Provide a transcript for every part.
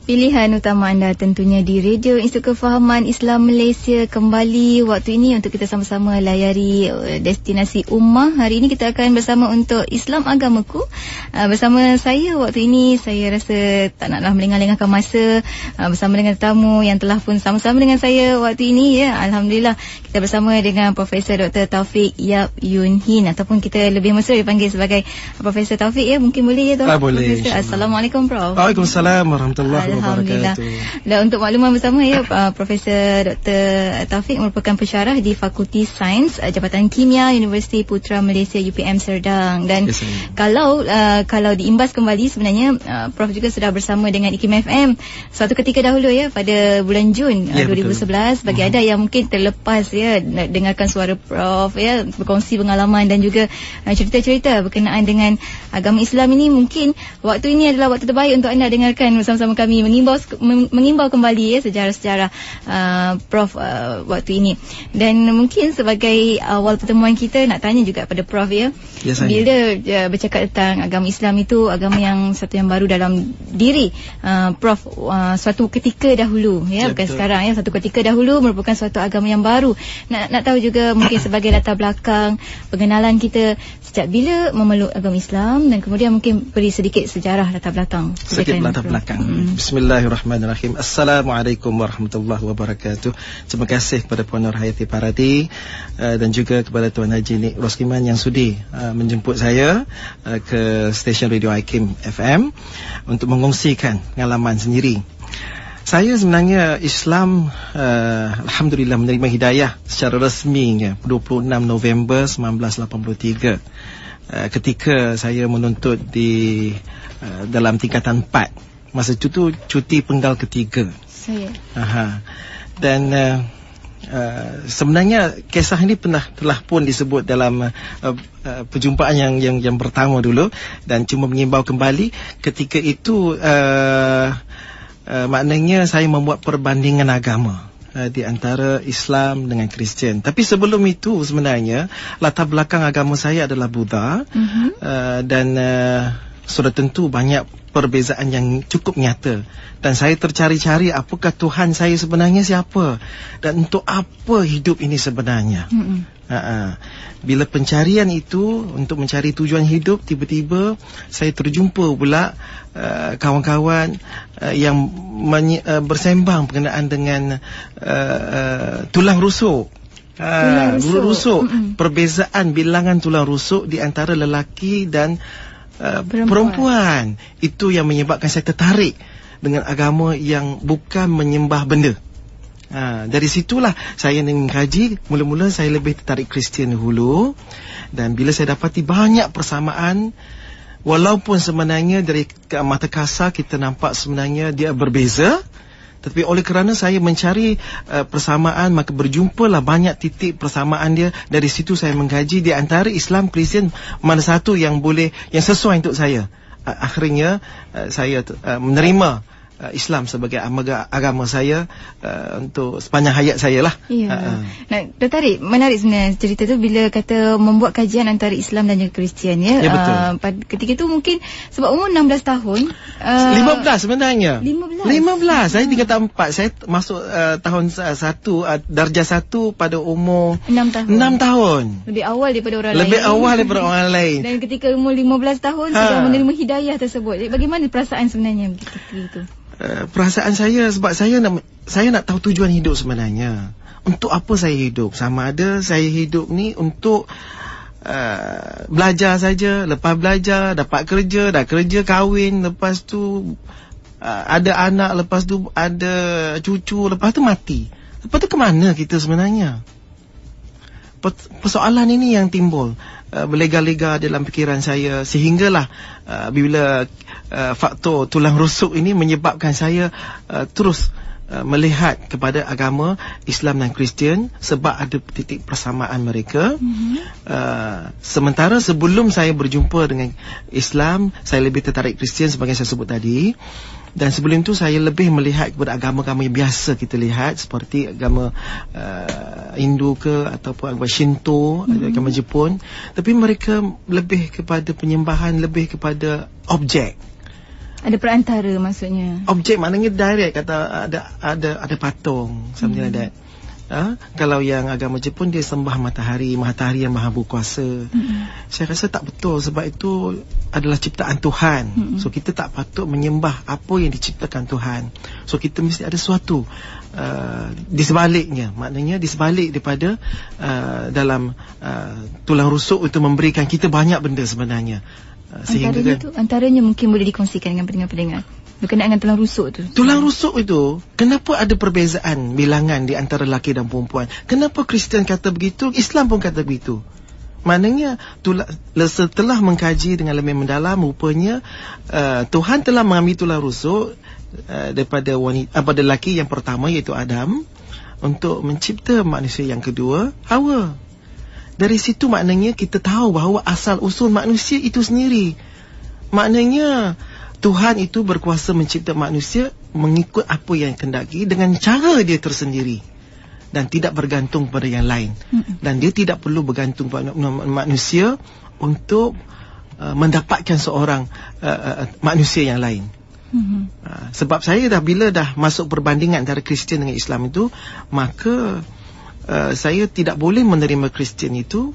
Pilihan utama anda tentunya di Radio Institut Kefahaman Islam Malaysia kembali waktu ini untuk kita sama-sama layari destinasi Ummah. Hari ini kita akan bersama untuk Islam Agamaku. Bersama saya waktu ini, saya rasa tak naklah melengah-lengahkan masa bersama dengan tetamu yang telah pun sama-sama dengan saya waktu ini ya. Alhamdulillah kita bersama dengan Profesor Dr. Taufik Yap Yun Hin, ataupun kita lebih mesra dipanggil sebagai Profesor Taufik ya. Mungkin boleh ya Taufik? Boleh. Assalamualaikum Prof. Waalaikumsalam warahmatullahi Alhamdulillah. wabarakatuh. Dan untuk makluman bersama ya, Profesor Dr. Taufik merupakan pensyarah di Fakulti Sains Jabatan Kimia Universiti Putra Malaysia UPM Serdang. Dan kalau diimbas kembali sebenarnya Prof juga sudah bersama dengan IKIM FM suatu ketika dahulu ya, pada bulan Jun 2011. Bagi anda yang mungkin terlepas ya dengarkan suara Prof ya, berkongsi pengalaman dan juga cerita-cerita berkenaan dengan agama Islam ini, mungkin waktu ini adalah waktu terbaik untuk anda dengarkan bersama-sama kami mengimbau kembali ya sejarah-sejarah Prof waktu ini. Dan mungkin sebagai awal pertemuan kita, nak tanya juga pada Prof ya, bila bercakap tentang agama Islam itu agama yang satu yang baru dalam diri Prof suatu ketika dahulu ya, bukan sekarang ya, suatu ketika dahulu merupakan suatu agama yang baru. Nak tahu juga mungkin sebagai latar belakang pengenalan kita sejak bila memeluk agama Islam, dan kemudian mungkin beri sedikit sejarah latar belakang. Bismillahirrahmanirrahim. Assalamualaikum warahmatullahi wabarakatuh. Terima kasih kepada Puan Nur Hayati Parati dan juga kepada Tuan Haji Nik Roskiman yang sudi menjemput saya ke stesen Radio IKIM FM untuk mengongsikan pengalaman sendiri. Saya sebenarnya Islam alhamdulillah menerima hidayah secara resminya 26 November 1983 ketika saya menuntut di dalam tingkatan 4. Masa itu tu cuti penggal ketiga saya. Dan sebenarnya kisah ini telah pun disebut dalam perjumpaan yang pertama dulu, dan cuma mengimbau kembali ketika itu maknanya saya membuat perbandingan agama di antara Islam dengan Kristian. Tapi sebelum itu sebenarnya latar belakang agama saya adalah Buddha, dan sudah tentu banyak perbezaan yang cukup nyata, dan saya tercari-cari apakah Tuhan saya sebenarnya siapa dan untuk apa hidup ini sebenarnya. Bila pencarian itu untuk mencari tujuan hidup, tiba-tiba saya terjumpa pula kawan-kawan yang bersembang berkenaan dengan tulang rusuk. Tulang rusuk. Perbezaan bilangan tulang rusuk di antara lelaki dan perempuan. Itu yang menyebabkan saya tertarik dengan agama yang bukan menyembah benda. Dari situlah saya mengkaji. Mula-mula saya lebih tertarik Kristian dahulu, dan bila saya dapati banyak persamaan, walaupun sebenarnya dari mata kasar kita nampak sebenarnya dia berbeza, tapi oleh kerana saya mencari persamaan, maka berjumpalah banyak titik persamaan dia. Dari situ saya mengkaji di antara Islam, Kristian, mana satu yang sesuai untuk saya. Akhirnya saya menerima Islam sebagai agama saya untuk sepanjang hayat saya lah. Tertarik, menarik sebenarnya cerita tu bila kata membuat kajian antara Islam dan juga Kristian ya. Betul. Ketika itu mungkin sebab umur 16 tahun. 15 sebenarnya. 15. Saya tingkatan 4. Saya masuk tahun 1, darjah 1 pada umur 6 tahun. Lebih awal daripada orang lain. Lebih awal daripada orang lain. Dan ketika umur 15 tahun sudah menerima hidayah tersebut. Bagaimana perasaan sebenarnya ketika itu? Perasaan saya sebab saya nak tahu tujuan hidup sebenarnya. Untuk apa saya hidup? Sama ada saya hidup ni untuk belajar saja, lepas belajar dapat kerja, dah kerja kahwin, lepas tu ada anak, lepas tu ada cucu, lepas tu mati. Lepas tu ke mana kita sebenarnya? Persoalan ini yang timbul berlega-lega dalam fikiran saya, sehinggalah bila faktor tulang rusuk ini menyebabkan saya terus melihat kepada agama Islam dan Kristian sebab ada titik persamaan mereka. Sementara sebelum saya berjumpa dengan Islam, saya lebih tertarik Kristian sebagai saya sebut tadi. Dan sebelum itu saya lebih melihat kepada agama-agama yang biasa kita lihat, seperti agama Hindu ke ataupun agama Shinto, agama Jepun. Tapi mereka lebih kepada penyembahan, lebih kepada objek. Ada perantara maksudnya. Objek maknanya direct, kata ada patung, something like that. Kalau yang agama Jepun dia sembah matahari yang maha berkuasa. Saya rasa tak betul, sebab itu adalah ciptaan Tuhan. So kita tak patut menyembah apa yang diciptakan Tuhan. So kita mesti ada sesuatu di sebaliknya, maknanya di sebalik daripada dalam tulang rusuk untuk memberikan kita banyak benda sebenarnya. Sehingga antaranya mungkin boleh dikongsikan dengan pendengar-pendengar berkenaan dengan tulang rusuk tu. Tulang rusuk itu, kenapa ada perbezaan bilangan di antara lelaki dan perempuan? Kenapa Kristian kata begitu, Islam pun kata begitu? Maknanya setelah mengkaji dengan lebih mendalam, rupanya Tuhan telah mengambil tulang rusuk daripada lelaki yang pertama, iaitu Adam, untuk mencipta manusia yang kedua, Hawa. Dari situ maknanya kita tahu bahawa asal usul manusia itu sendiri. Maknanya Tuhan itu berkuasa mencipta manusia mengikut apa yang kendaki dengan cara dia tersendiri dan tidak bergantung pada yang lain. Dan dia tidak perlu bergantung pada manusia untuk mendapatkan seorang manusia yang lain. Sebab saya bila dah masuk perbandingan antara Kristian dengan Islam itu, maka saya tidak boleh menerima Kristian itu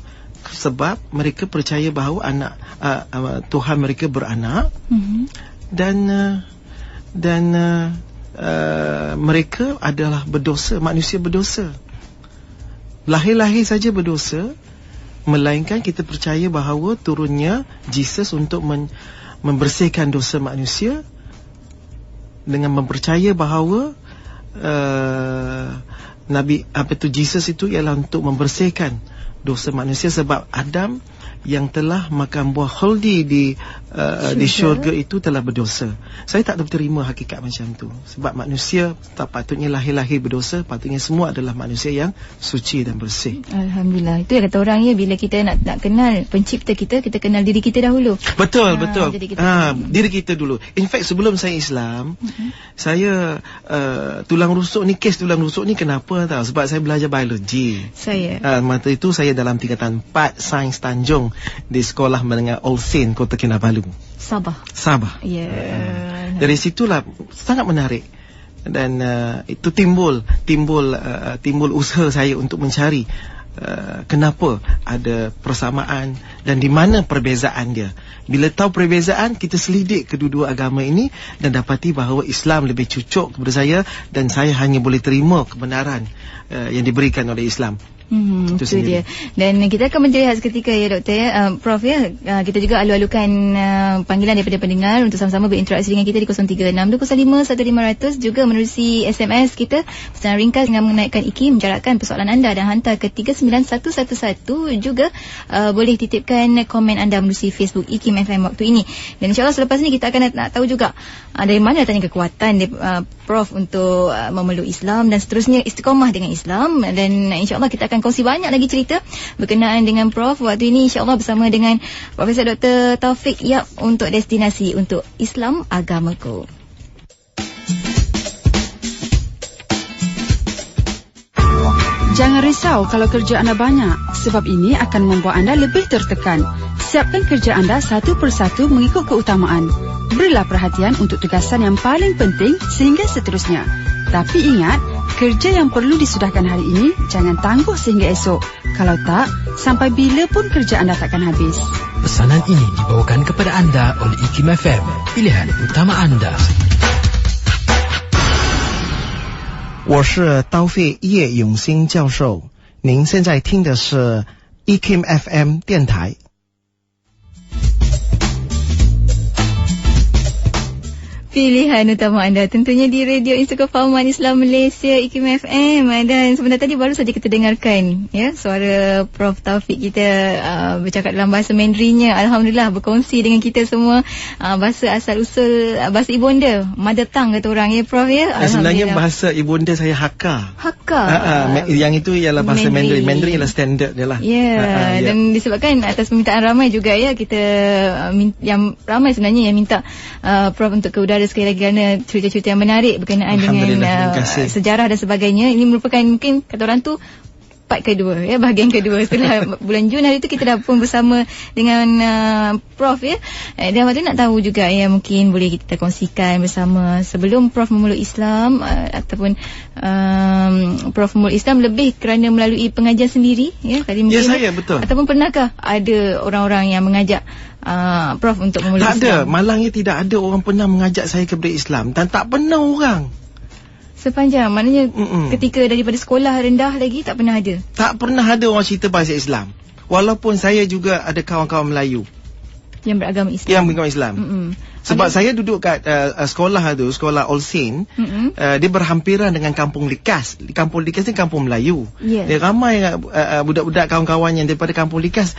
sebab mereka percaya bahawa Tuhan mereka beranak. Dan mereka adalah berdosa, manusia berdosa. Lahir-lahir saja berdosa, melainkan kita percaya bahawa turunnya Jesus untuk membersihkan dosa manusia dengan mempercaya bahawa Jesus itu ialah untuk membersihkan dosa manusia, sebab Adam yang telah makan buah khuldi di syurga itu telah berdosa. Saya tak terima hakikat macam tu, sebab manusia tak patutnya lahir-lahir berdosa. Patutnya semua adalah manusia yang suci dan bersih. Alhamdulillah. Itu yang kata orang ya, bila kita nak kenal pencipta kita kenal diri kita dahulu. Betul. Diri kita dulu. In fact, sebelum saya Islam, saya tulang rusuk ni, kes tulang rusuk ni kenapa tahu? Sebab saya belajar biologi. Masa itu saya dalam tingkatan 4 Sains Tanjung di sekolah menengah All Saint, Kota Kinabalu, Sabah. Dari situlah sangat menarik, dan itu timbul usaha saya untuk mencari kenapa ada persamaan dan di mana perbezaan dia. Bila tahu perbezaan, kita selidik kedua-dua agama ini dan dapati bahawa Islam lebih cucuk kepada saya, dan saya hanya boleh terima kebenaran yang diberikan oleh Islam. Itu dia. Dan kita akan menjelaskan seketika ya Doktor ya. Prof ya, kita juga alu-alukan panggilan daripada pendengar untuk sama-sama berinteraksi dengan kita di 0362051500, juga menerusi SMS kita pesanan ringkas dengan menaikkan IKIM, menjarakkan persoalan anda dan hantar ke 39111. Juga boleh titipkan komen anda menerusi Facebook IKIM FM waktu ini. Dan insyaAllah selepas ini kita akan nak tahu juga dari mana datangnya kekuatan Prof untuk memeluk Islam dan seterusnya istiqamah dengan Islam. Dan insyaAllah kita akan kongsi banyak lagi cerita berkenaan dengan Prof waktu ini, insyaAllah bersama dengan Profesor Dr. Taufik Yap untuk Destinasi untuk Islam Agamaku. Jangan risau kalau kerja anda banyak, sebab ini akan membuat anda lebih tertekan. Siapkan kerja anda satu persatu mengikut keutamaan. Berilah perhatian untuk tugasan yang paling penting sehingga seterusnya. Tapi ingat, kerja yang perlu disudahkan hari ini jangan tangguh sehingga esok. Kalau tak, sampai bila pun kerja anda takkan habis. Pesanan ini dibawakan kepada anda oleh IKIM FM, pilihan utama anda. 我是刀费叶永兴教授，您现在听的是 IKIM FM 电台。Pilihan utama anda tentunya di Radio Istiqomah Islam Malaysia IKIM FM. Dan sebentar tadi baru saja kita dengarkan ya suara Prof Taufik kita bercakap dalam bahasa Mandarinnya. Alhamdulillah berkongsi dengan kita semua bahasa asal usul bahasa ibunda, mother tongue kata orang ya Prof ya. Sebenarnya bahasa ibunda saya Hakka. Yang itu ialah bahasa Mandarin. Mandarin ialah standard dia lah. Dan disebabkan atas permintaan ramai juga ya, kita yang ramai sebenarnya yang minta Prof untuk ke udara sekali lagi kerana cerita-cerita yang menarik berkenaan dengan sejarah dan sebagainya. Ini merupakan mungkin kata orang tu part kedua, ya, bahagian kedua. Setelah bulan Jun hari tu kita dah pun bersama dengan Prof, ya. Dan waktu nak tahu juga, ya, mungkin boleh kita kongsikan bersama sebelum Prof memeluk Islam, ataupun Prof memeluk Islam lebih kerana melalui pengajian sendiri, ya, tadi mungkin, ya, saya betul. Ataupun pernahkah ada orang-orang yang mengajak Prof untuk memeluk Islam? Tak ada, malangnya tidak ada orang pernah mengajak saya kepada Islam, dan tak pernah orang. Sepanjang, maknanya ketika daripada sekolah rendah lagi tak pernah ada? Tak pernah ada orang cerita bahasa Islam. Walaupun saya juga ada kawan-kawan Melayu yang beragama Islam. Yang beragama Islam. Sebab saya duduk kat sekolah tu, sekolah All Saint, dia berhampiran dengan Kampung Likas. Kampung Likas ni kampung Melayu. Dia ramai budak-budak kawan-kawan yang daripada Kampung Likas,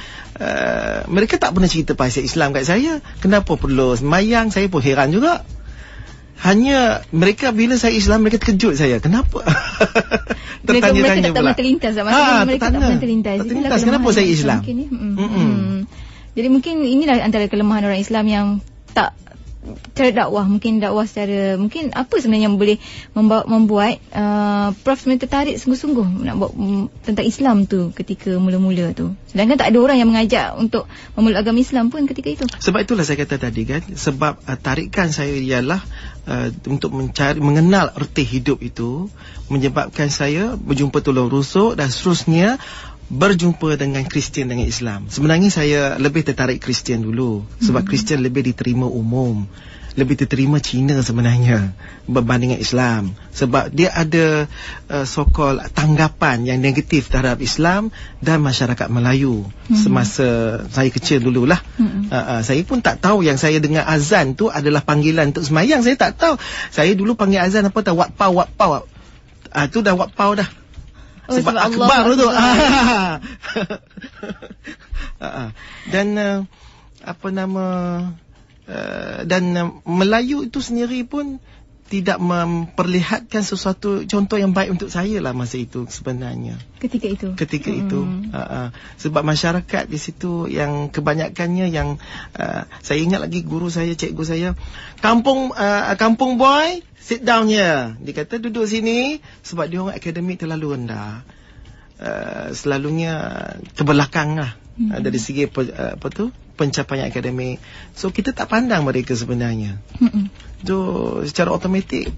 mereka tak pernah cerita bahasa Islam kat saya. Kenapa perlu sembahyang? Saya pun heran juga. Hanya mereka bila saya Islam, mereka terkejut saya. Kenapa? Mereka tak pernah terlintas. Mereka tak pernah terlintas. Kenapa saya Islam? Jadi mungkin inilah antara kelemahan orang Islam yang tak cara dakwah. Mungkin dakwah secara, mungkin apa sebenarnya yang boleh membuat Prof sebenarnya tertarik sungguh-sungguh nak buat tentang Islam tu ketika mula-mula tu, sedangkan tak ada orang yang mengajak untuk memeluk agama Islam pun ketika itu. Sebab itulah saya kata tadi kan, sebab tarikan saya ialah untuk mengenal erti hidup itu, menyebabkan saya berjumpa tolong rusuk dan seterusnya berjumpa dengan Kristian, dengan Islam. Sebenarnya saya lebih tertarik Kristian dulu, sebab Kristian lebih diterima umum, lebih diterima Cina sebenarnya berbanding Islam. Sebab dia ada so-called tanggapan yang negatif terhadap Islam dan masyarakat Melayu semasa saya kecil dululah. Saya pun tak tahu yang saya dengar azan tu adalah panggilan untuk sembahyang. Saya tak tahu. Saya dulu panggil azan apa tahu? Wat-pau. Tu dah wat-pau dah. Sebab akbar tu. Dan apa nama, dan Melayu itu sendiri pun tidak memperlihatkan sesuatu contoh yang baik untuk saya lah masa itu sebenarnya. Ketika itu. Sebab masyarakat di situ yang kebanyakannya yang saya ingat lagi guru saya, cikgu saya, kampung boy, sit down here. Dia kata duduk sini, sebab dia orang akademik terlalu rendah. Selalunya terbelakang lah dari segi pencapaian akademik. So kita tak pandang mereka sebenarnya. So secara automatik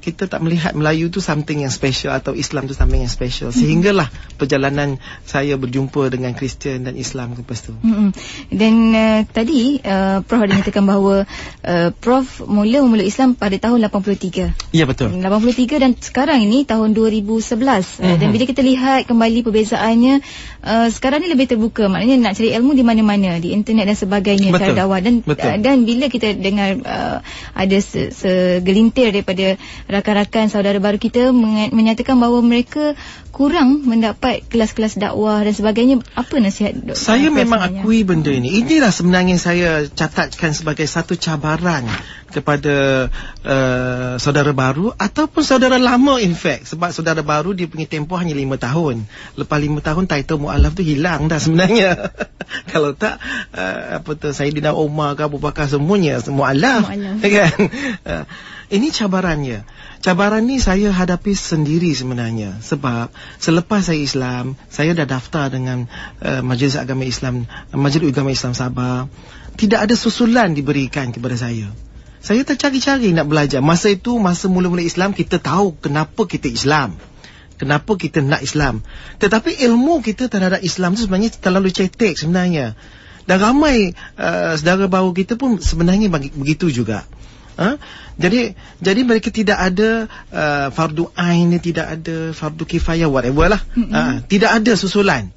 kita tak melihat Melayu tu something yang special atau Islam tu something yang special. Sehinggalah perjalanan saya berjumpa dengan Kristian dan Islam lepas tu. Dan tadi Prof ada nyatakan bahawa Prof mula memeluk Islam pada tahun 83. Ya, betul. 83 dan sekarang ini tahun 2011. Dan bila kita lihat kembali perbezaannya, sekarang ni lebih terbuka. Maknanya nak cari ilmu di mana-mana, di internet dan sebagainya, cara dakwah. Dan bila kita dengar ada segelintir daripada rakan-rakan saudara baru kita menyatakan bahawa mereka kurang mendapat kelas-kelas dakwah dan sebagainya, apa nasihat saya memang akui benda ini. Inilah sebenarnya saya catatkan sebagai satu cabaran kepada saudara baru ataupun saudara lama, in fact. Sebab saudara baru dia punya tempoh hanya 5 tahun. Lepas 5 tahun title mu'alaf tu hilang dah sebenarnya. Kalau tak Sayyidina Umar ke Abu Bakar semuanya mu'alaf kan. Ini cabarannya. Cabaran ni saya hadapi sendiri sebenarnya. Sebab selepas saya Islam, saya dah daftar dengan Majlis Agama Islam, Majlis Agama Islam Sabah. Tidak ada susulan diberikan kepada saya. Saya tercari-cari nak belajar. Masa itu, masa mula-mula Islam, kita tahu kenapa kita Islam, kenapa kita nak Islam. Tetapi ilmu kita terhadap Islam tu sebenarnya terlalu cetek sebenarnya. Dan ramai saudara baru kita pun sebenarnya begitu juga. Jadi mereka tidak ada fardu ain, tidak ada fardu kifayah, whatever lah. Tidak ada susulan.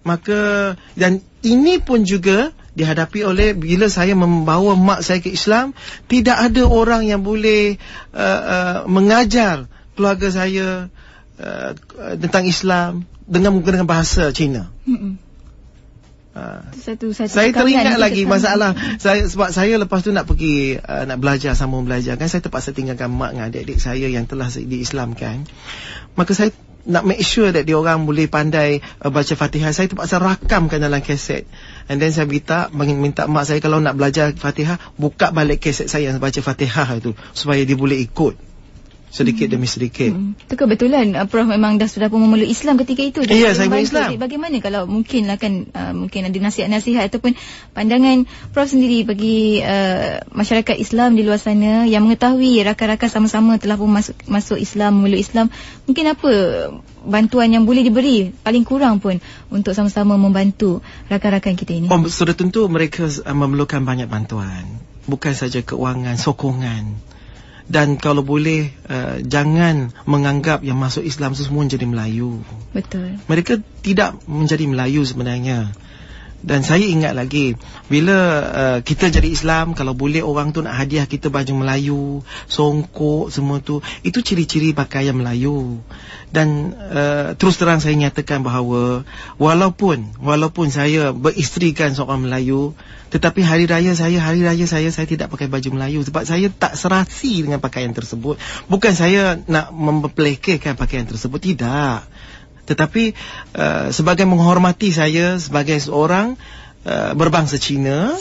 Maka, dan ini pun juga dihadapi oleh bila saya membawa mak saya ke Islam, tidak ada orang yang boleh mengajar keluarga saya tentang Islam dengan bahasa Cina. Saya teringat lagi masalah sebab saya lepas tu nak pergi nak belajar, sambung belajar kan, saya terpaksa tinggalkan mak dengan adik-adik saya yang telah diislamkan. Maka saya nak make sure that dia orang boleh pandai baca Fatihah. Saya terpaksa rakamkan dalam kaset. And then saya minta mak saya kalau nak belajar Fatihah, buka balik kaset saya yang baca Fatihah itu supaya dia boleh ikut. sedikit demi sedikit. Itu kebetulan Prof memang sudah pun memeluk Islam ketika itu. Ya, saya memeluk Islam. Bagaimana kalau mungkinlah kan mungkin ada nasihat-nasihat ataupun pandangan Prof sendiri bagi masyarakat Islam di luar sana yang mengetahui rakan-rakan sama-sama telah pun masuk Islam, memeluk Islam, mungkin apa bantuan yang boleh diberi paling kurang pun untuk sama-sama membantu rakan-rakan kita ini? Sudah tentu mereka memerlukan banyak bantuan, bukan saja keuangan, sokongan. Dan kalau boleh jangan menganggap yang masuk Islam semua menjadi Melayu. Betul. Mereka tidak menjadi Melayu sebenarnya. Dan saya ingat lagi bila kita jadi Islam, kalau boleh orang tu nak hadiah kita baju Melayu, songkok semua tu, itu ciri-ciri pakaian Melayu. Dan terus terang saya nyatakan bahawa walaupun saya beristerikan seorang Melayu, tetapi hari raya saya tidak pakai baju Melayu sebab saya tak serasi dengan pakaian tersebut. Bukan saya nak mempelekehkan pakaian tersebut, tidak. Tetapi sebagai menghormati saya sebagai seorang berbangsa Cina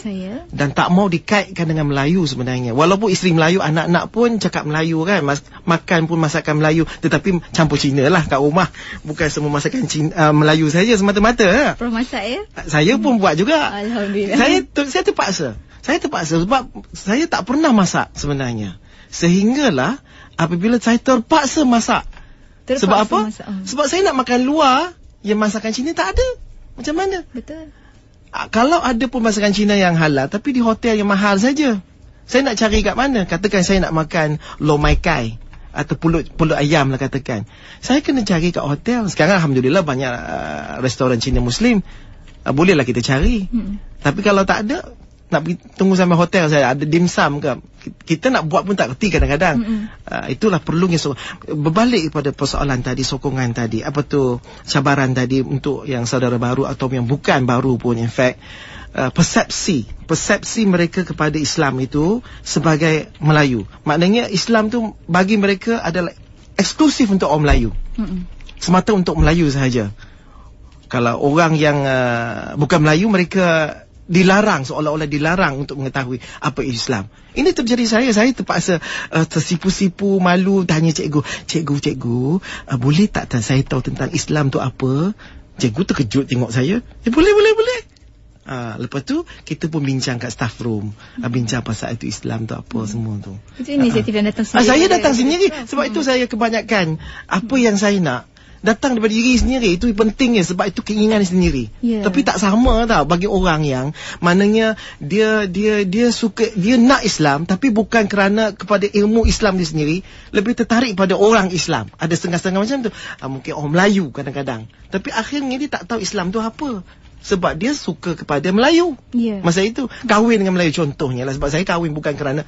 dan tak mau dikaitkan dengan Melayu sebenarnya. Walaupun isteri Melayu, anak-anak pun cakap Melayu kan, makan pun masakan Melayu, tetapi campur Cina lah kat rumah. Bukan semua masakan Cina, Melayu saja semata-mata. Prof masak ya? Saya pun buat juga. Alhamdulillah. Saya terpaksa sebab saya tak pernah masak sebenarnya. Sehinggalah apabila saya terpaksa masak. Sebab apa? Sebab saya nak makan luar, yang masakan Cina tak ada. Macam mana? Betul. Kalau ada pun masakan Cina yang halal, tapi di hotel yang mahal saja, saya nak cari kat mana? Katakan saya nak makan lo mai kai atau pulut ayam lah katakan. Saya kena cari kat hotel. Sekarang Alhamdulillah banyak restoran Cina Muslim. Bolehlah kita cari. Tapi kalau tak ada, nak pergi tunggu sampai hotel saya ada dimsum ke, kita nak buat pun tak kerti kadang-kadang. Itulah perlunya berbalik kepada persoalan tadi, sokongan tadi, apa tu, cabaran tadi untuk yang saudara baru atau yang bukan baru pun, in fact persepsi mereka kepada Islam itu sebagai Melayu. Maknanya Islam tu bagi mereka adalah eksklusif untuk orang Melayu. Semata untuk Melayu sahaja. Kalau orang yang bukan Melayu, mereka dilarang, seolah-olah dilarang untuk mengetahui apa Islam. Ini terjadi saya terpaksa tersipu-sipu, malu, tanya cikgu, boleh tak saya tahu tentang Islam tu apa? Cikgu terkejut tengok saya. Boleh. Lepas tu kita pun bincang kat staff room, bincang pasal itu Islam tu apa semua tu. Itu inisiatif yang datang sendiri. Saya datang sendiri. Sebab itu saya kebanyakan apa yang saya nak datang daripada diri sendiri. Itu pentingnya sebab itu keinginan sendiri. Tapi tak sama tau bagi orang yang maknanya dia suka, dia nak Islam tapi bukan kerana kepada ilmu Islam dia sendiri, lebih tertarik pada orang Islam. Ada setengah-setengah macam tu. Mungkin orang Melayu kadang-kadang, tapi akhirnya dia tak tahu Islam tu apa. Sebab dia suka kepada Melayu. Masa itu kahwin dengan Melayu contohnya lah. Sebab saya kahwin bukan kerana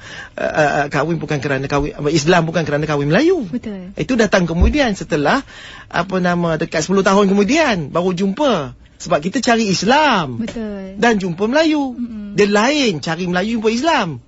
Islam, bukan kerana kahwin Melayu. Betul. Itu datang kemudian setelah dekat 10 tahun kemudian baru jumpa. Sebab kita cari Islam. Betul. Dan jumpa Melayu. Dia lain cari Melayu jumpa Islam.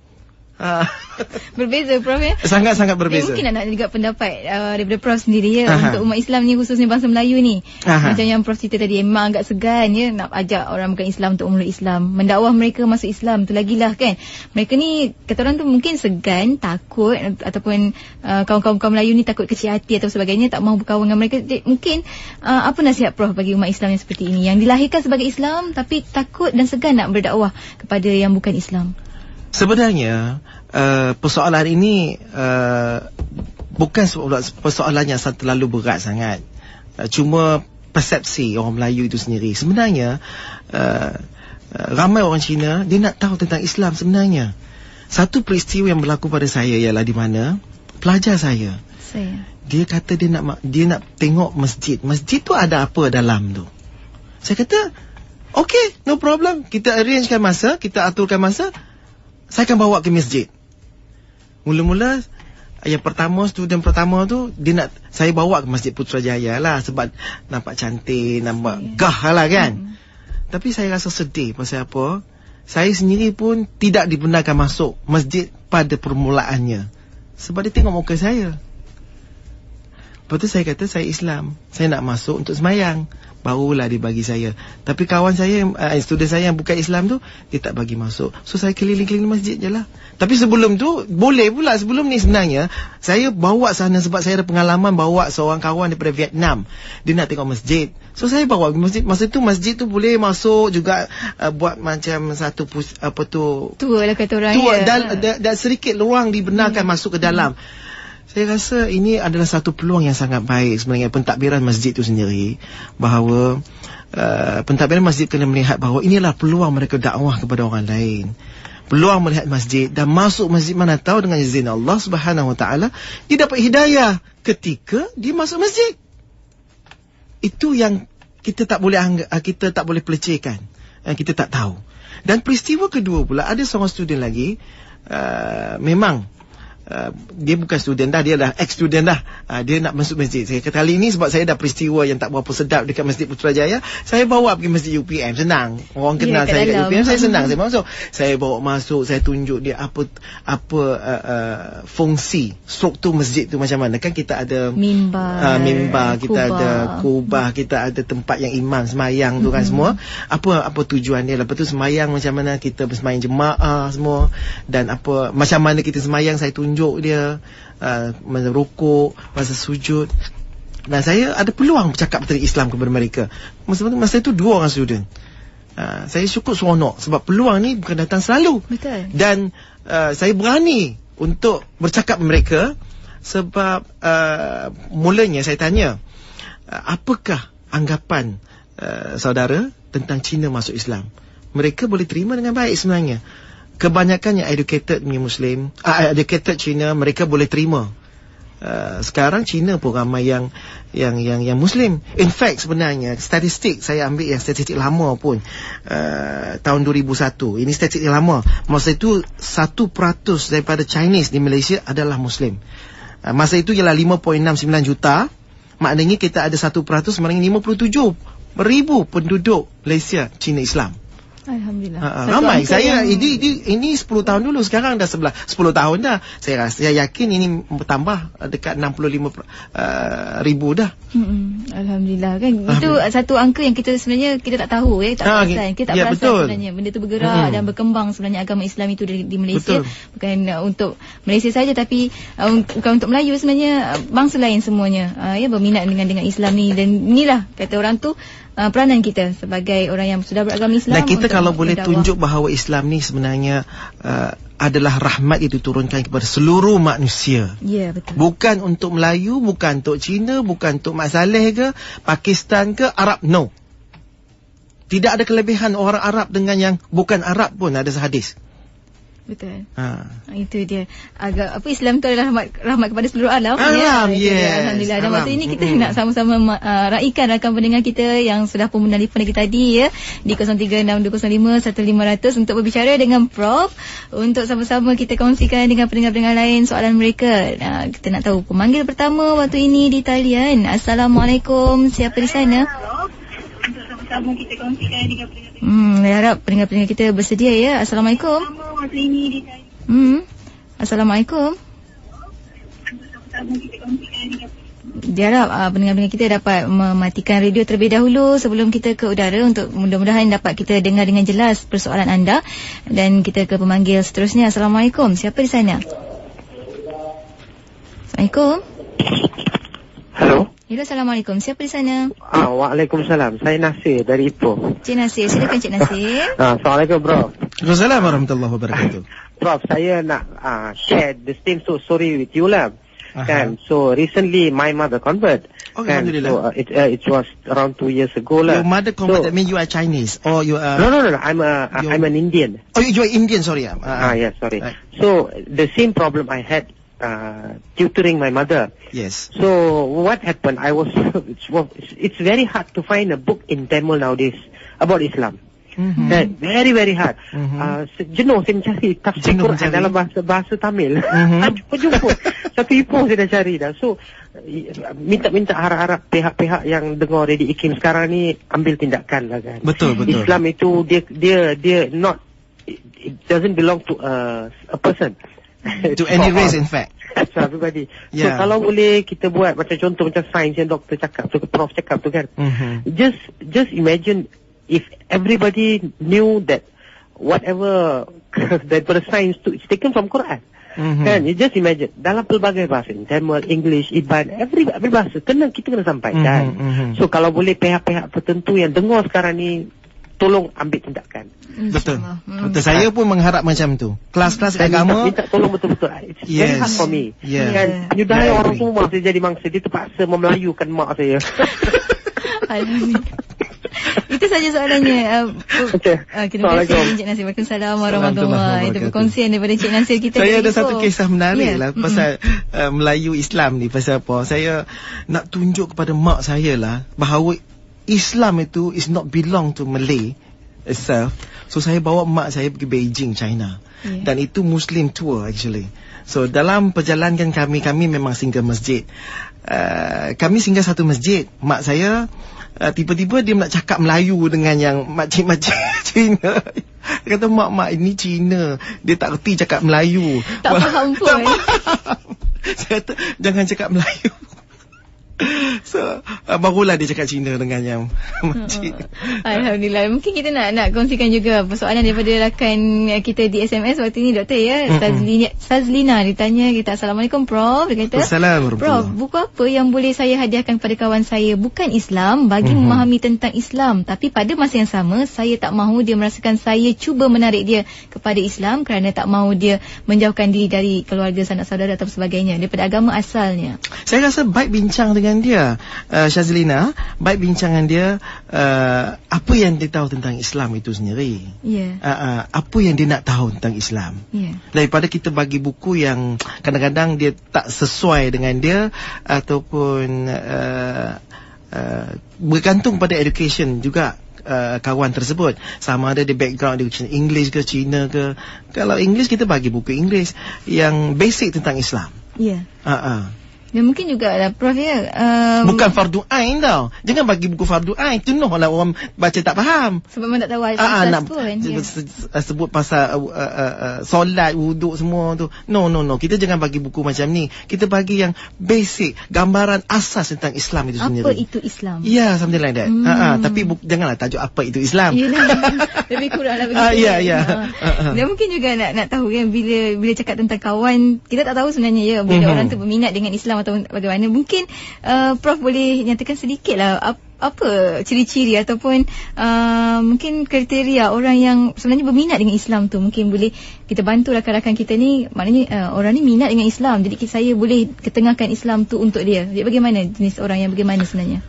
Berbeza Prof ya? Sangat-sangat berbeza. Mungkin nak juga pendapat daripada Prof sendiri ya, untuk umat Islam ni, khususnya bangsa Melayu ni. Macam yang Prof cerita tadi, memang agak segan ya nak ajak orang bukan Islam untuk memeluk Islam, mendakwah mereka masuk Islam tu lagilah kan. Mereka ni kata orang tu mungkin segan, takut, ataupun kaum-kaum Melayu ni takut kecil hati atau sebagainya, tak mahu berkawan dengan mereka. Mungkin apa nasihat Prof bagi umat Islam yang seperti ini, yang dilahirkan sebagai Islam tapi takut dan segan nak berdakwah kepada yang bukan Islam? Sebenarnya persoalan ini bukan persoalan yang terlalu berat sangat. Cuma persepsi orang Melayu itu sendiri. Sebenarnya ramai orang Cina dia nak tahu tentang Islam sebenarnya. Satu peristiwa yang berlaku pada saya ialah di mana pelajar saya dia kata dia nak tengok masjid. Masjid tu ada apa dalam tu? Saya kata okay, no problem. Kita arrangekan masa, kita aturkan masa, saya akan bawa ke masjid. Mula-mula student pertama tu dia nak saya bawa ke Masjid Putrajaya lah, sebab nampak cantik, nampak gah lah kan. Tapi saya rasa sedih. Pasal apa? Saya sendiri pun tidak dibenarkan masuk masjid pada permulaannya, sebab dia tengok muka saya. Lepas tu saya kata saya Islam, saya nak masuk untuk semayang. barulah dia bagi saya. Tapi kawan saya, student saya yang bukan Islam tu, dia tak bagi masuk. So saya keliling-keliling masjid je lah. Tapi sebelum tu, boleh pula sebelum ni sebenarnya, saya bawa sana sebab saya ada pengalaman bawa seorang kawan daripada Vietnam. Dia nak tengok masjid. So saya bawa masjid. Masa tu masjid tu boleh masuk juga, buat macam satu tua lah kata orang ya. Dan sedikit ruang dibenarkan masuk ke dalam. Saya rasa ini adalah satu peluang yang sangat baik sebenarnya, pentadbiran masjid itu sendiri, bahawa pentadbiran masjid kena melihat bahawa inilah peluang mereka dakwah kepada orang lain. Peluang melihat masjid dan masuk masjid, mana tahu dengan izin Allah Subhanahu Wa Taala dia dapat hidayah ketika dia masuk masjid. Itu yang kita tak boleh pelecehkan. Kita tak tahu. Dan peristiwa kedua pula, ada seorang student lagi, memang dia bukan student dah, dia dah ex-student dah. Dia nak masuk masjid. Saya kata kali ini sebab saya dah peristiwa yang tak berapa sedap dekat Masjid Putrajaya, saya bawa pergi Masjid UPM. Senang. Orang kenal saya kat UPM, saya senang. Saya masuk. Saya bawa masuk, saya tunjuk dia apa fungsi struktur masjid tu macam mana. Kan kita ada mimbar, kita ada kubah, kita ada tempat yang imam semayang tu kan semua. Apa tujuan dia. Lepas tu semayang macam mana kita bersemayang jemaah semua, dan apa macam mana kita semayang saya tunjuk dia, masa rukuk, masa sujud. Dan saya ada peluang bercakap tentang Islam kepada mereka. Masa itu 2 orang student. Saya cukup seronok sebab peluang ni bukan datang selalu. Betul. Dan saya berani untuk bercakap dengan mereka sebab mulanya saya tanya, apakah anggapan saudara tentang Cina masuk Islam? Mereka boleh terima dengan baik sebenarnya. Kebanyakan yang educated Muslim, educated Cina, mereka boleh terima. Sekarang Cina pun ramai yang Muslim. In fact sebenarnya statistik saya ambil yang statistik lama pun, tahun 2001. Ini statistik lama. Masa itu 1% daripada Chinese di Malaysia adalah Muslim. Masa itu ialah 5.69 juta. Maknanya kita ada 1%, maknanya 57,000 penduduk Malaysia Cina Islam. Alhamdulillah. Ramai. Saya ini 10 tahun dulu, sekarang dah 10 tahun dah. Saya yakin ini bertambah dekat 65,000 dah. Alhamdulillah kan. Itu satu angka yang kita sebenarnya kita tak tahu tak perasan. Kita tak perasan betul. Sebenarnya benda tu bergerak dan berkembang sebenarnya agama Islam itu di Malaysia. Betul. Bukan untuk Malaysia saja, tapi bukan untuk Melayu sebenarnya, bangsa lain semuanya berminat dengan Islam ni. Dan inilah kata orang tu peranan kita sebagai orang yang sudah beragama Islam. Dan kita kalau boleh tunjuk bahawa Islam ni sebenarnya adalah rahmat yang diturunkan kepada seluruh manusia. Ya, betul. Bukan untuk Melayu, bukan untuk Cina, bukan untuk Mak Saleh ke, Pakistan ke, Arab, no. Tidak ada kelebihan orang Arab dengan yang bukan Arab pun, ada hadis. Betul. Itu dia. Agak Islam tu adalah rahmat kepada seluruh alam. Alhamdulillah. Dan waktu ini kita nak sama-sama raikan rakan pendengar kita yang sudah pun menelpon kita tadi di 0362051500 untuk berbicara dengan Prof, untuk sama-sama kita kongsikan dengan pendengar-pendengar lain soalan mereka. Kita nak tahu pemanggil pertama waktu ini di talian. Assalamualaikum, siapa di sana? Untuk sama-sama kita kongsikan dengan pendengar-pendengar. Saya harap pendengar-pendengar kita bersedia ya. Assalamualaikum. Assalamualaikum. Dia harap pendengar-pendengar kita dapat mematikan radio terlebih dahulu sebelum kita ke udara, untuk mudah-mudahan dapat kita dengar dengan jelas persoalan anda. Dan kita ke pemanggil seterusnya. Assalamualaikum, siapa di sana? Assalamualaikum. Halo. Hello, Assalamualaikum. Siapa di sana? Waalaikumsalam. Saya Nasir dari Ipoh. Cik Nasir, silakan Cik Nasir. Assalamualaikum, bro. Waalaikumsalam warahmatullahi wabarakatuh. Prof, saya nak share the same story with you lah. Kan? So recently my mother convert. Alhamdulillah. So it was around 2 years ago lah. Your mother convert, that means you are Chinese or you are? No. I'm an Indian. Oh, you are Indian. Sorry. Yes, sorry. Right. So the same problem I had tutoring my mother. Yes. So what happened? It's very hard to find a book in Tamil nowadays about Islam. Very, very hard. Jenuh saya mencari tafsir Quran dalam bahasa Tamil. Jumpa. Satu Ipoh saya dah cari dah. So minta harap-harap pihak-pihak yang dengar Radio Ikim sekarang ni ambil tindakan lah kan. Betul. Islam itu dia not, it doesn't belong to a person. To any race in fact. touch lah everybody. So kalau boleh kita buat macam contoh macam sains yang doktor cakap tu, prof cakap tu kan. Just imagine if everybody knew that whatever daripada sains tu it's taken from Quran. Kan, you just imagine dalam pelbagai bahasa, Tamil, English, Iban, every bahasa kita kena sampaikan. So kalau boleh pihak-pihak tertentu yang dengar sekarang ni tolong ambil tindakan. Betul. Saya pun mengharap macam tu. Kelas-kelas agama minta tolong betul-betul. It's very hard for me. Kan penyudahan orang semua saya jadi mangsa, dia terpaksa memelayukan mak saya. Itu saja soalannya. Terima kasih Encik Nasir. Waalaikumsalam warahmatullahi wabarakatuh. Itu perkongsian daripada Encik Nasir kita. Saya ada satu kisah menarik lah pasal Melayu Islam ni. Pasal apa? Saya nak tunjuk kepada mak saya lah bahawa Islam itu is not belong to Malay itself. So saya bawa mak saya pergi Beijing, China. Dan itu Muslim tour actually. So dalam perjalanan kami memang singgah masjid. Kami singgah satu masjid. Mak saya tiba-tiba dia nak cakap Melayu dengan yang makcik-makcik Cina. Dia kata, mak ini Cina, dia tak reti cakap Melayu. Tak faham pun. Saya kata jangan cakap Melayu. So barulah dia cakap Cina dengan yang makcik. Alhamdulillah. Mungkin kita nak kongsikan juga persoalan daripada rakan kita di SMS waktu ni, Doktor ya. Sazlina ditanya kita, Assalamualaikum Prof. Dia kata, Assalamualaikum. Prof, buku apa yang boleh saya hadiahkan kepada kawan saya bukan Islam bagi memahami tentang Islam, tapi pada masa yang sama saya tak mahu dia merasakan saya cuba menarik dia kepada Islam kerana tak mahu dia menjauhkan diri dari keluarga, sanak saudara atau sebagainya daripada agama asalnya. Saya rasa baik bincang dengan dia, Syazlina, baik bincangan dia, apa yang dia tahu tentang Islam itu sendiri. Apa yang dia nak tahu tentang Islam. Daripada kita bagi buku yang kadang-kadang dia tak sesuai dengan dia, ataupun bergantung pada education juga. Kawan tersebut sama ada di background education English ke Cina ke. Kalau English kita bagi buku English yang basic tentang Islam. Dan mungkin juga lah Prof ya, bukan fardu ain tau. Jangan bagi buku fardu ain, jenuhlah orang baca tak faham. Sebab memang tak tahu asas pun. Sebut pasal solat, wuduk semua tu. No. Kita jangan bagi buku macam ni. Kita bagi yang basic, gambaran asas tentang Islam itu sendiri. Apa itu Islam? Ya, something like that. Tapi janganlah tajuk apa itu Islam. Yelah, lebih kurang lah begitu. Dan mungkin juga nak tahu kan, bila cakap tentang kawan, kita tak tahu sebenarnya ya, bila orang tu berminat dengan Islam atau bagaimana. Mungkin Prof boleh nyatakan sedikit lah apa ciri-ciri ataupun mungkin kriteria orang yang sebenarnya berminat dengan Islam tu. Mungkin boleh kita bantu rakan-rakan kita ni, maknanya orang ni minat dengan Islam, jadi saya boleh ketengahkan Islam tu untuk dia. Jadi bagaimana jenis orang yang bagaimana sebenarnya?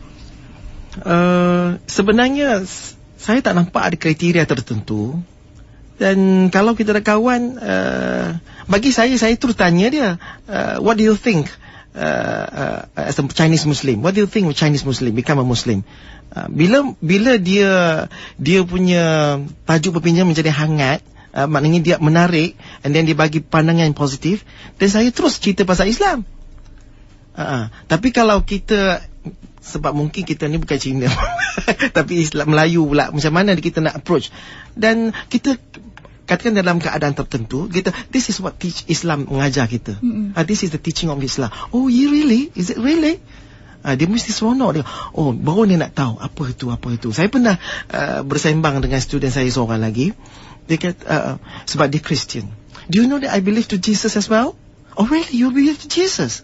Sebenarnya saya tak nampak ada kriteria tertentu. Dan kalau kita ada kawan, bagi saya terus tanya dia, what do you think as a Chinese Muslim? What do you think of Chinese Muslim? Become a Muslim. Bila dia punya tajuk berpinjam menjadi hangat, maknanya dia menarik, and then dia bagi pandangan yang positif, dan saya terus cerita pasal Islam. Tapi kalau kita, sebab mungkin kita ni bukan Cina tapi Islam Melayu pula, macam mana kita nak approach? Dan kita katakan dalam keadaan tertentu, kita, this is what Islam mengajar kita. This is the teaching of Islam. Oh, really? Is it really? Dia mesti seronok dia. Oh, baru dia nak tahu apa itu. Saya pernah bersembang dengan student saya seorang lagi. Dia kata, sebab dia Christian. Do you know that I believe to Jesus as well? Oh, really? You believe to Jesus?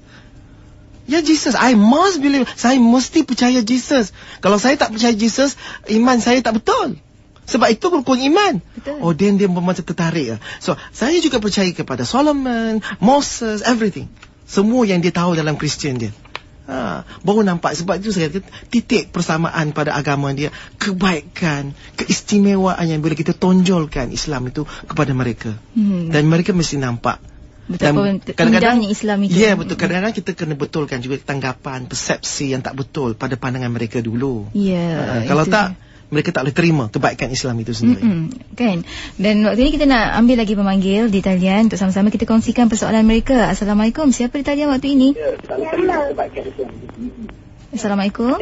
Ya, Jesus. I must believe. Saya mesti percaya Jesus. Kalau saya tak percaya Jesus, iman saya tak betul. Sebab itu rukun iman. Betul. Oh, dia macam tertarik. So, saya juga percaya kepada Solomon, Moses, everything. Semua yang dia tahu dalam Kristian dia. Baru nampak. Sebab itu saya kata, titik persamaan pada agama dia, kebaikan, keistimewaan yang boleh kita tonjolkan Islam itu kepada mereka. Dan mereka mesti nampak. Betapa indahnya Islam itu. Ya, betul. Kadang-kadang kita kena betulkan juga tanggapan, persepsi yang tak betul pada pandangan mereka dulu. Kalau tak, mereka tak boleh terima kebaikan Islam itu sendiri. Kan? Dan waktu ini kita nak ambil lagi pemanggil di talian untuk sama-sama kita kongsikan persoalan mereka. Assalamualaikum. Siapa di talian waktu ini? Assalamualaikum.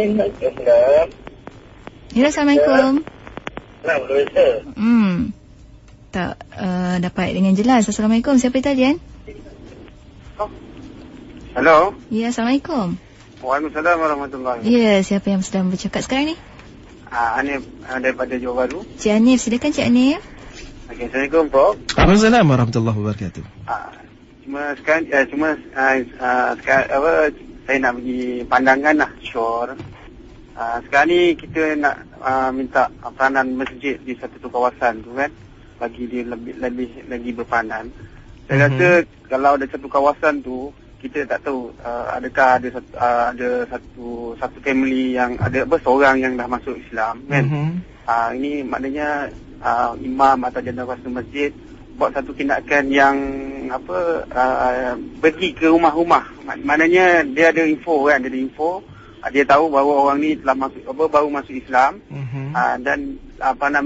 Ya, Assalamualaikum. Tak dapat dengan jelas. Assalamualaikum. Siapa di talian? Hello. Ya, Assalamualaikum. Waalaikumsalam warahmatullahi. Ya, siapa yang sedang bercakap sekarang ni? Anif daripada Johor Bahru. Cik Anif, silakan Cik Anif. Okay, Assalamualaikum Prof. Waalaikumsalam warahmatullahi wabarakatuh. Sekarang saya nak bagi pandangan lah, sure. Sekarang ni kita nak minta peranan masjid di satu kawasan tu kan, bagi dia lebih lagi berperanan. Saya rasa kalau ada satu kawasan tu, kita tak tahu adakah ada satu family yang ada seorang yang dah masuk Islam kan. Ini maknanya imam atau jadual masjid buat satu tindakan yang pergi ke rumah-rumah. Maknanya dia ada info kan, dia tahu bahawa orang ni telah baru masuk Islam. Dan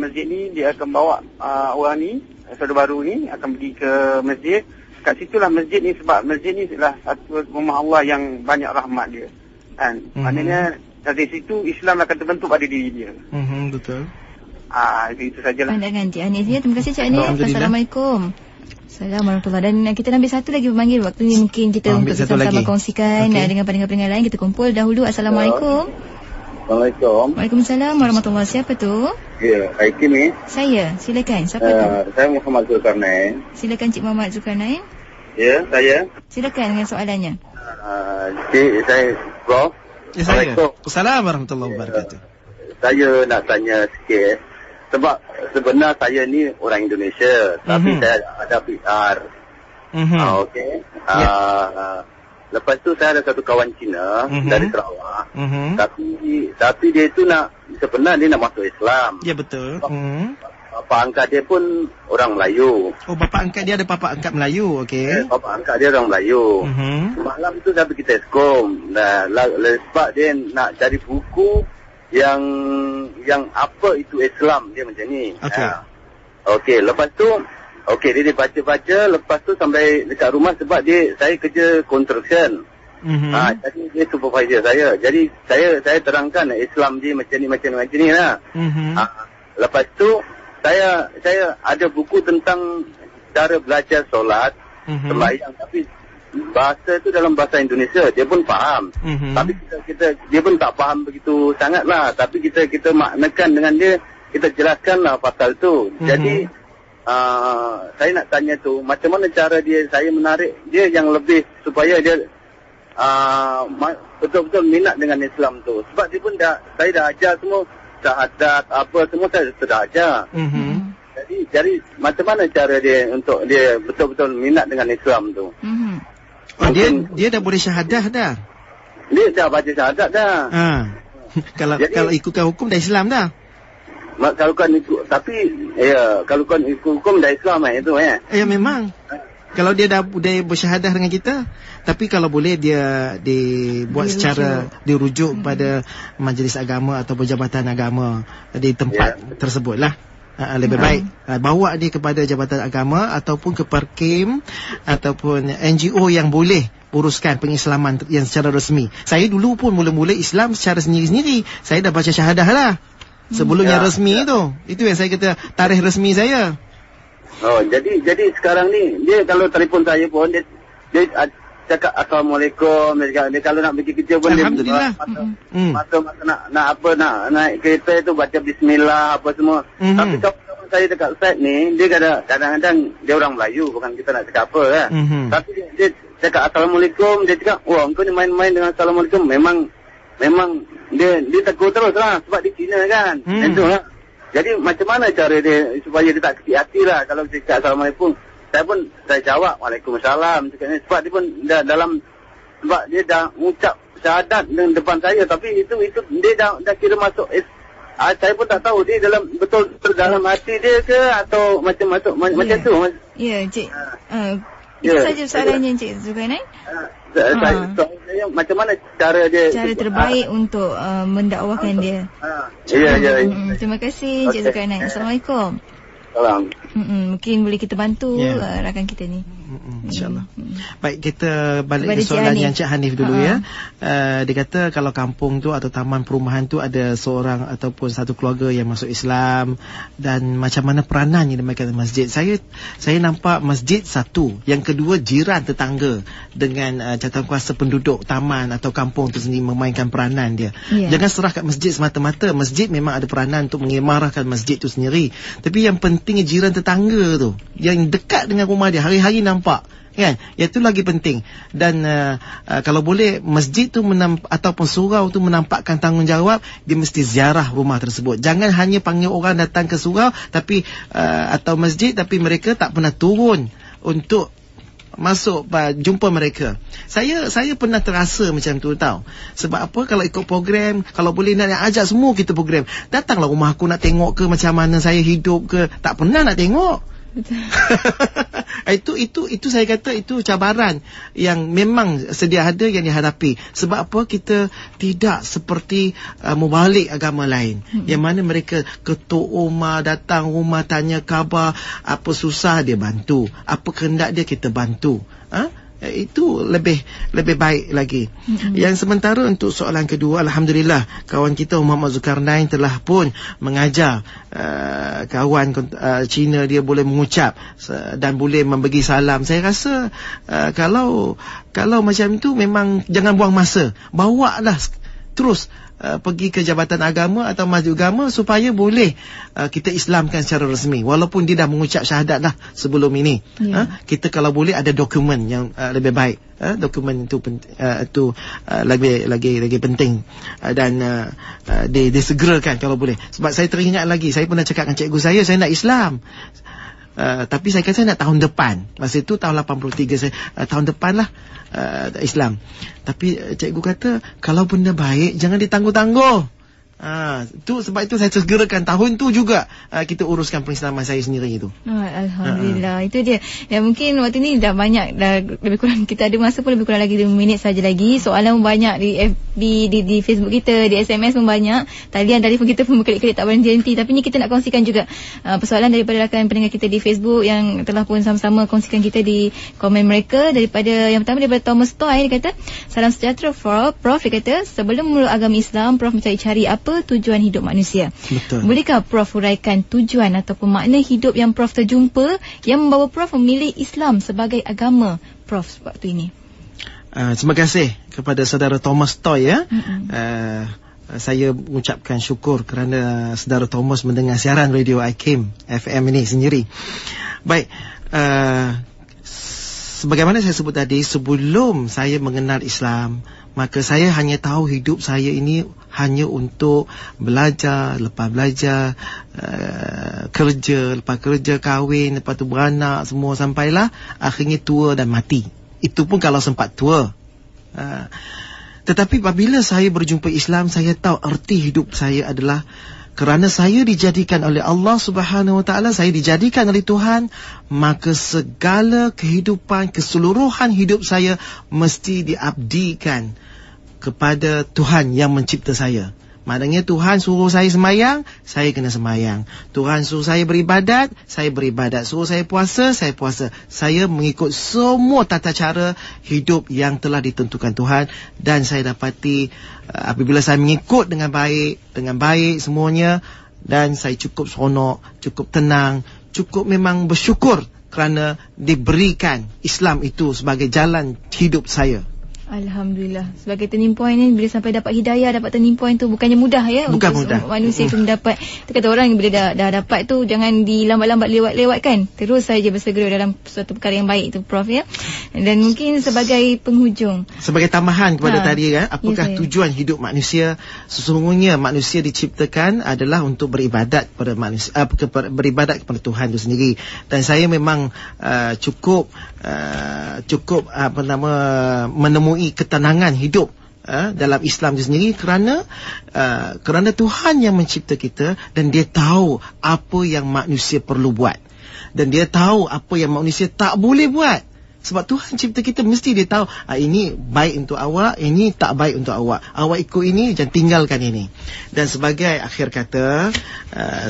masjid ni dia akan bawa orang ni, saudara baru ni akan pergi ke masjid. Kat situlah masjid ni, sebab masjid ni adalah satu rumah Allah yang banyak rahmat dia. Kan? Maknanya dari situ Islam akan terbentuk pada diri dia. Betul. Itu sajalah. Pandangan Cik Anif. Terima kasih Cik Anif. Assalamualaikum. Assalamualaikum warahmatullahi. Dan kita ambil satu lagi memanggil. Waktu ni mungkin kita untuk sama-sama kongsikan dengan pendengar-pendengar lain. Kita kumpul dahulu. Assalamualaikum. Assalamualaikum. Waalaikumsalam warahmatullahi. Siapa tu? Ya, Hakim ni. Saya. Silakan. Siapa tu? Saya Muhammad Zulkarnain. Silakan Cik Muhammad Zulkarnain. Ya, saya. Silakan dengan soalannya. Cik, saya Prof. Ya, saya. Assalamualaikum warahmatullahi wabarakatuh. Saya nak tanya sikit. Sebab sebenarnya saya ni orang Indonesia, tapi saya ada PR. Okey. Lepas tu saya ada satu kawan Cina dari Sarawak. Tapi dia tu sebenarnya dia nak masuk Islam. Ya, betul. Bapa angkat dia pun orang Melayu. Oh, bapa angkat dia ada bapa angkat Melayu, okey. Bapa angkat dia orang Melayu. Malam tu dah pergi Teskom. Sebab dia nak cari buku yang apa itu Islam, dia macam ni. Okey, lepas tu dia baca-baca, lepas tu sampai dekat rumah sebab saya kerja construction. Jadi dia supervisor saya. Jadi saya terangkan Islam dia macam ni lah. Lepas tu saya ada buku tentang cara belajar solat, sembahyang, tapi bahasa tu dalam bahasa Indonesia, dia pun faham. Tapi dia pun tak faham begitu sangat lah. Tapi kita maknakan dengan dia, kita jelaskan lah pasal tu. Jadi saya nak tanya tu, macam mana cara saya menarik dia yang lebih supaya dia betul-betul minat dengan Islam tu. Sebab dia pun saya dah ajar semua, syahadat apa semua saya sudah ajar. Jadi macam mana cara dia untuk dia betul-betul minat dengan Islam tu? Dia dah boleh syahadah dah. Dia dah baca syahadat dah. Kalau ikutkan hukum dah Islam dah. Kalau kan ikut, tapi kalau kan ikut hukum dah Islam itu Ya, memang. Kalau dia dah bersyahadah dengan kita, tapi kalau boleh dia dibuat secara dirujuk pada majlis agama atau jabatan agama di tempat tersebut lah. Lebih baik bawa dia kepada jabatan agama ataupun ke Perkim ataupun NGO yang boleh uruskan pengislaman yang secara resmi. Saya dulu pun mula-mula Islam secara sendiri-sendiri. Saya dah baca syahadah lah sebelum yang resmi tu. Itu yang saya kata tarikh resmi saya. Jadi sekarang ni dia kalau telefon saya pun dia cakap Assalamualaikum. Dia kalau nak pergi kerja pun Alhamdulillah. Masa nak naik kereta tu baca bismillah apa semua. Tapi kawan saya dekat Ustaz ni, dia kadang-kadang dia orang Melayu, bukan kita nak cakap apa kan. Tapi dia cakap Assalamualaikum, dia cakap wah engkau ni main-main dengan Assalamualaikum. Memang dia tegur terus lah sebab dia Cina kan. Itu lah. Jadi macam mana cara dia supaya dia tak kecil hati lah kalau dia cakap Assalamualaikum. Saya jawab Waalaikumsalam. Sebab dia pun sebab dia dah ucap syahadat dengan depan saya, tapi itu dia dah kira masuk. Saya pun tak tahu dia betul dalam hati dia ke atau macam tu. Ya, Cik. Itu saja soalannya Cik Zulkarnain. Saya macam mana cara terbaik untuk mendakwahkan dia. Ya. Terima kasih Cik Zulkarnain. Assalamualaikum. Salam. Mungkin boleh kita bantu rakan kita ni. InsyaAllah. Baik, kita balik ke soalan yang Cik Hanif dulu ya. Dia kata kalau kampung tu atau taman perumahan tu ada seorang ataupun satu keluarga yang masuk Islam, dan macam mana peranan yang dimainkan masjid. Saya nampak masjid satu, yang kedua jiran tetangga dengan jawatankuasa penduduk taman atau kampung tu sendiri memainkan peranan dia. Jangan serah kat masjid semata-mata. Masjid memang ada peranan untuk mengimarahkan masjid tu sendiri, tapi yang penting jiran tetangga tu yang dekat dengan rumah dia hari-hari nampak kan, itu lagi penting. Dan kalau boleh masjid tu ataupun surau tu menampakkan tanggungjawab, dia mesti ziarah rumah tersebut. Jangan hanya panggil orang datang ke surau tapi atau masjid tapi mereka tak pernah turun untuk masuk jumpa mereka. Saya pernah terasa macam tu tahu. Sebab apa? Kalau ikut program, kalau boleh nak ajak semua kita program, datanglah rumah aku nak tengok ke macam mana saya hidup ke, tak pernah nak tengok. Itu saya kata itu cabaran yang memang sedia ada yang dihadapi. Sebab apa? Kita tidak seperti membalik agama lain yang mana mereka ketuk rumah, datang rumah tanya khabar, apa susah dia bantu, apa kehendak dia kita bantu. Itu lebih baik lagi. Yang sementara untuk soalan kedua, alhamdulillah kawan kita Muhammad Zulkarnain telah pun mengajar kawan Cina dia boleh mengucap dan boleh membagi salam. Saya rasa kalau macam tu memang jangan buang masa, bawalah terus pergi ke Jabatan Agama atau Masjid Agama supaya boleh kita Islamkan secara rasmi, walaupun dia dah mengucap syahadat dah sebelum ini. Kita kalau boleh ada dokumen yang lebih baik. Dokumen itu lagi penting, dan disegerakan kalau boleh. Sebab saya teringat lagi, saya pernah cakap dengan cikgu saya nak Islam. Tapi saya kata saya nak tahun depan. Masa itu tahun 83 saya tahun depan lah Islam. Tapi cikgu kata kalau benda baik jangan ditangguh-tangguh. Sebab itu saya segerakan tahun tu juga kita uruskan pengislaman saya sendiri itu. Alhamdulillah. Itu dia. Ya, mungkin waktu ni dah banyak, dah lebih kurang kita ada masa pun lebih kurang lagi 5 minit saja lagi. Soalan pun banyak di FB, di Facebook kita, di SMS pun banyak. Talian telefon kita pun berkelip-kelip tak berhenti. Tapi ni kita nak kongsikan juga persoalan daripada rakan pendengar kita di Facebook yang telah pun sama-sama kongsikan kita di komen mereka. Daripada yang pertama daripada Thomas Toy, dia kata salam sejahtera Prof. Dia kata sebelum memeluk agama Islam, Prof mencari apa tujuan hidup manusia. Betul. Bolehkah Prof huraikan tujuan ataupun makna hidup yang Prof terjumpa yang membawa Prof memilih Islam sebagai agama Prof waktu ini? Terima kasih kepada saudara Thomas Toy ya. Saya mengucapkan syukur kerana saudara Thomas mendengar siaran radio IKIM FM ini sendiri. Baik, sebagaimana saya sebut tadi, sebelum saya mengenal Islam, maka saya hanya tahu hidup saya ini hanya untuk belajar, lepas belajar, kerja, lepas kerja kahwin, lepas tu beranak, semua sampailah akhirnya tua dan mati. Itu pun kalau sempat tua. Tetapi apabila saya berjumpa Islam, saya tahu arti hidup saya adalah kerana saya dijadikan oleh Allah Subhanahu Wa Taala, saya dijadikan oleh Tuhan, maka segala kehidupan, keseluruhan hidup saya mesti diabdikan kepada Tuhan yang mencipta saya. Maknanya Tuhan suruh saya sembahyang, saya kena sembahyang. Tuhan suruh saya beribadat, saya beribadat. Suruh saya puasa, saya puasa. Saya mengikut semua tata cara hidup yang telah ditentukan Tuhan. Dan saya dapati apabila saya mengikut dengan baik semuanya, dan saya cukup seronok, cukup tenang, cukup memang bersyukur kerana diberikan Islam itu sebagai jalan hidup saya. Alhamdulillah. Sebagai turning point ni, bila sampai dapat hidayah, dapat turning point tu bukannya mudah ya. Bukan mudah. Manusia tu mendapat. Itu kata orang bila dah dapat tu jangan dilambat-lambat lewat-lewatkan. Terus saja bersegera dalam suatu perkara yang baik tu Prof ya. Dan mungkin sebagai penghujung, sebagai tambahan kepada tadi kan, apakah tujuan hidup manusia? Sesungguhnya manusia diciptakan adalah untuk beribadat kepada manusia, beribadat kepada Tuhan itu sendiri. Dan saya memang cukup menemui ketenangan hidup dalam Islam itu sendiri kerana Tuhan yang mencipta kita, dan dia tahu apa yang manusia perlu buat, dan dia tahu apa yang manusia tak boleh buat. Sebab Tuhan cipta kita, mesti dia tahu ini baik untuk awak, ini tak baik untuk awak. Awak ikut ini, jangan tinggalkan ini. Dan sebagai akhir kata,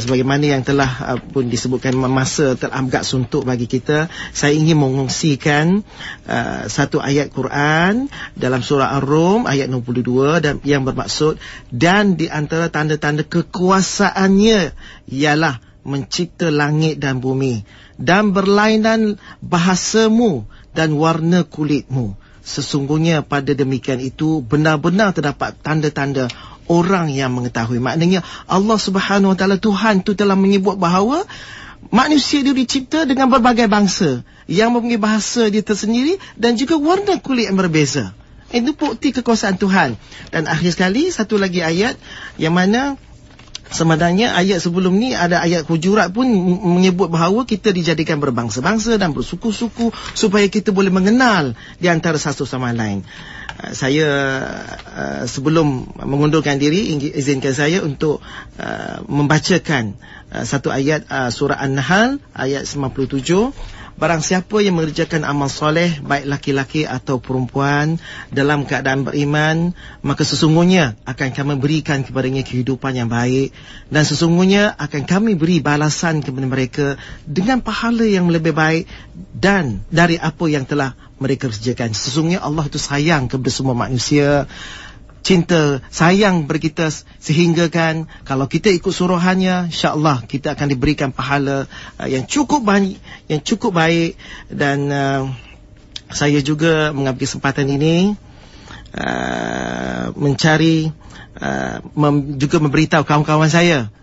sebagaimana yang telah pun disebutkan, masa teragak suntuk bagi kita, saya ingin mengungsikan satu ayat Quran dalam surah Ar-Rum ayat 62 dan yang bermaksud, dan di antara tanda-tanda kekuasaannya ialah mencipta langit dan bumi, dan berlainan bahasamu dan warna kulitmu. Sesungguhnya pada demikian itu benar-benar terdapat tanda-tanda orang yang mengetahui. Maknanya Allah Subhanahu Wa Taala, Tuhan tu telah menyebut bahawa manusia dia dicipta dengan berbagai bangsa yang mempunyai bahasa dia tersendiri dan juga warna kulit yang berbeza. Itu bukti kekuasaan Tuhan. Dan akhir sekali, satu lagi ayat yang mana sebenarnya ayat sebelum ni ada ayat Hujurat pun menyebut bahawa kita dijadikan berbangsa-bangsa dan bersuku-suku supaya kita boleh mengenal di antara satu sama lain. Saya sebelum mengundurkan diri, izinkan saya untuk membacakan satu ayat surah An-Nahl ayat 97. Barang siapa yang mengerjakan amal soleh, baik laki-laki atau perempuan, dalam keadaan beriman, maka sesungguhnya akan kami berikan kepadanya kehidupan yang baik, dan sesungguhnya akan kami beri balasan kepada mereka dengan pahala yang lebih baik dan dari apa yang telah mereka kerjakan. Sesungguhnya Allah itu sayang kepada semua manusia, cinta, sayang kepada kita, sehingga kan kalau kita ikut suruhannya, insya-Allah kita akan diberikan pahala yang cukup banyak, yang cukup baik. Dan saya juga mengambil kesempatan ini mencari juga memberitahu kawan-kawan saya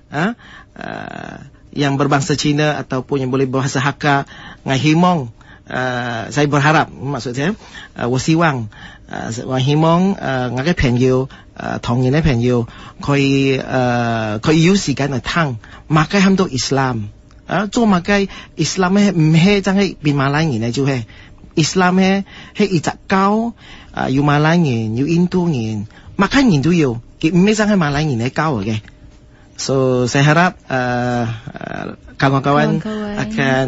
yang berbangsa Cina ataupun yang boleh berbahasa Hakka, Ngai Himong. Saya berharap, maksud saya, 我希望 我希望我嘅朋友同年嘅朋友可以有時間嚟聽馬雞喊到 Islam 做馬雞 Islam 咧唔係真係變馬來人咧，就係 Islam 咧係一隻教有馬來人有印度人馬雞人都有，佢唔係真係馬來人嚟教嘅。So saya harap kawan-kawan akan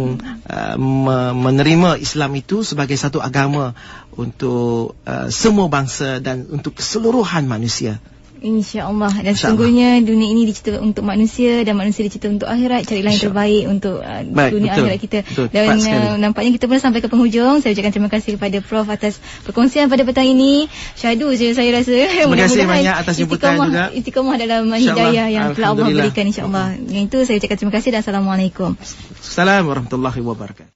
menerima Islam itu sebagai satu agama untuk semua bangsa dan untuk keseluruhan manusia. InsyaAllah. Dan sesungguhnya dunia ini dicipta untuk manusia dan manusia dicipta untuk akhirat. Carilah yang terbaik untuk dunia akhirat kita. Dan nampaknya kita pun sampai ke penghujung. Saya ucapkan terima kasih kepada Prof atas perkongsian pada petang ini. Syahdu je saya rasa. Terima kasih banyak atas jemputan juga. Istiqamah dalam hidayah yang telah Allah berikan, insyaAllah. Yang itu saya ucapkan terima kasih dan Assalamualaikum. Assalamualaikum warahmatullahi wabarakatuh.